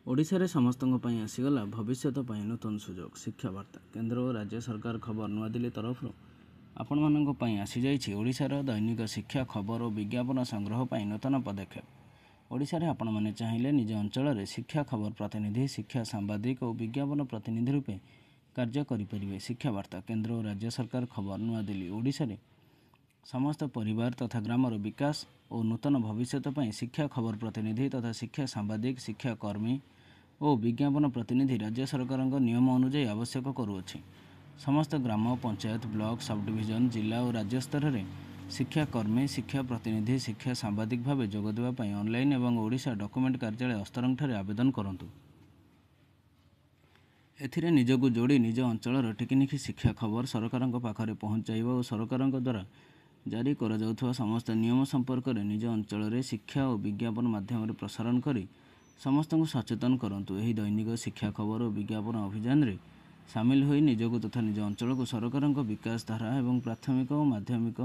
ओडिशारे समस्तों ପାଇଁ आसीगला भविष्यत ପାଇଁ नूतन सुजोग शिक्षा वार्ता केंद्र और राज्य सरकार खबर नुआदिल्ली तरफ आपण मानक ପାଇଁ आसी जाइछि ओडिशार दैनिक शिक्षा खबर और विज्ञापन संग्रह ପାଇଁ नूतन पदक्षेप। ओडिशारे आपण माने चाहिए निज अंचल शिक्षा खबर प्रतिनिधि शिक्षा सांबादिक और विज्ञापन प्रतिनिधि रूपे कार्य करें। शिक्षा वार्ता केंद्र और राज्य सरकार खबर नुआदिल्ली ओडिशारे समस्त परिवार तथा ग्रामर विकास और नूतन भविष्यत ପାଇଁ शिक्षा खबर प्रतिनिधि तथा शिक्षा सांबादिक शिक्षा कर्मी और विज्ञापन प्रतिनिधि राज्य सरकार नियम अनुଯାयी आवश्यक करुअछि। समस्त ग्राम पंचायत ब्लॉक सब डिविजन जिला और राज्य स्तर में शिक्षा कर्मी शिक्षा प्रतिनिधि शिक्षा सांबादिक भाव जोगदेवाई ऑनलाइन एवं ओडिशा डॉक्यूमेंट कार्यालय अस्तरंग ठारे आवेदन करंतु। एथिरे निजकु जोड़ी निज अंचल टिकिनिखि शिक्षा खबर सरकार पाखरे पहुँचाइबा और सरकार द्वारा जारी करा जाउथवा समस्त नियम संपर्क में निज अंचल शिक्षा और विज्ञापन माध्यम प्रसारण करी समस्त को सचेतन करंतु। एही दैनिक शिक्षा खबर और विज्ञापन अभियान रे सामिल होई निजकु तथा निज अंचल को सरकार विकास धारा एवं प्राथमिक और माध्यमिक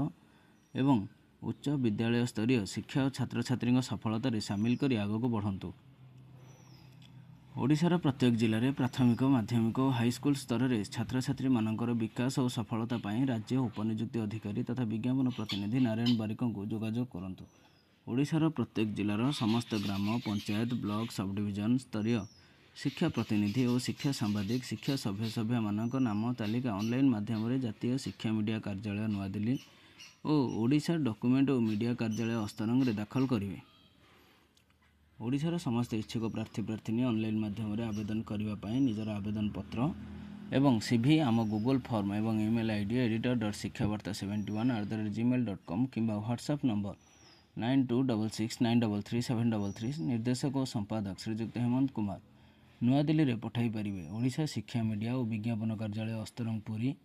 एवं उच्च विद्यालय स्तरीय शिक्षा और छात्र छात्री सफलता सामिल करी आगक बढ़ंतु। ओडिशार प्रत्येक जिले में प्राथमिक माध्यमिक और हाईस्कल स्तर में छात्र छात्री मानकर विकास और सफलता पाई राज्य उपनियुक्ति अधिकारी तथा विज्ञापन प्रतिनिधि नारायण बारिक को जोगाजोग करंतु। ओडिशार प्रत्येक जिलार समस्त ग्राम पंचायत ब्लॉक सब डिविजन स्तरीय शिक्षा प्रतिनिधि और शिक्षा सांबादिक शिक्षा सभ्य मानक नाम तालिका ऑनलाइन माध्यम जातीय शिक्षा मीडिया कार्यालय नुआदिल्ली और ओडिशा डॉक्यूमेंट और मीडिया कार्यालय अस्तरंग रे दाखल करेंगे। ओडिशार समस्त इच्छुक प्रार्थी प्रार्थिनी ऑनलाइन माध्यम आवेदन करने निजर आवेदन पत्र एवं सीवी आम गूगल फॉर्म एवं ईमेल आईडी editor.शिक्षावार्ता71@gmail.com किंबा व्हाट्सएप नंबर 9266933733 निर्देशक और संपादक श्रीजुक्त हेमंत कुमार नुआदिल्ली रे पठाई पारिबे। ओडिशा शिक्षा मीडिया और विज्ञापन कार्यालय अस्तरंग पुरी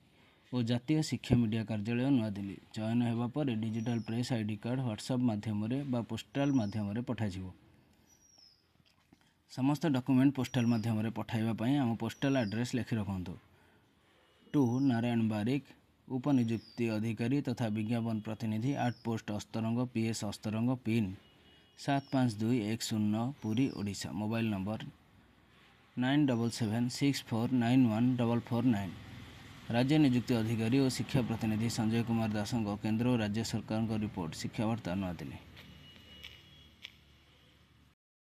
और जातीय शिक्षा मीडिया कार्यालय नुआदिल्ली चयन हेबा पर digital press ID card WhatsApp माध्यम बा पोस्टाल माध्यम पठाଯିवो। समस्त डॉक्यूमेंट पोस्टाल माध्यम पठाइबा आम पोस्टाल एड्रेस लिखि रखु टू नारायण बारिक उपनियुक्ति अधिकारी तथा विज्ञापन प्रतिनिधि @post Astaranga PS Astaranga pin 752110 Puri Odisha. Mobile number 9776491449। राज्य नियुक्ति अधिकारी और शिक्षा प्रतिनिधि संजय कुमार दास केंद्र और राज्य सरकार रिपोर्ट शिक्षा वार्ता नुआदिल्ली।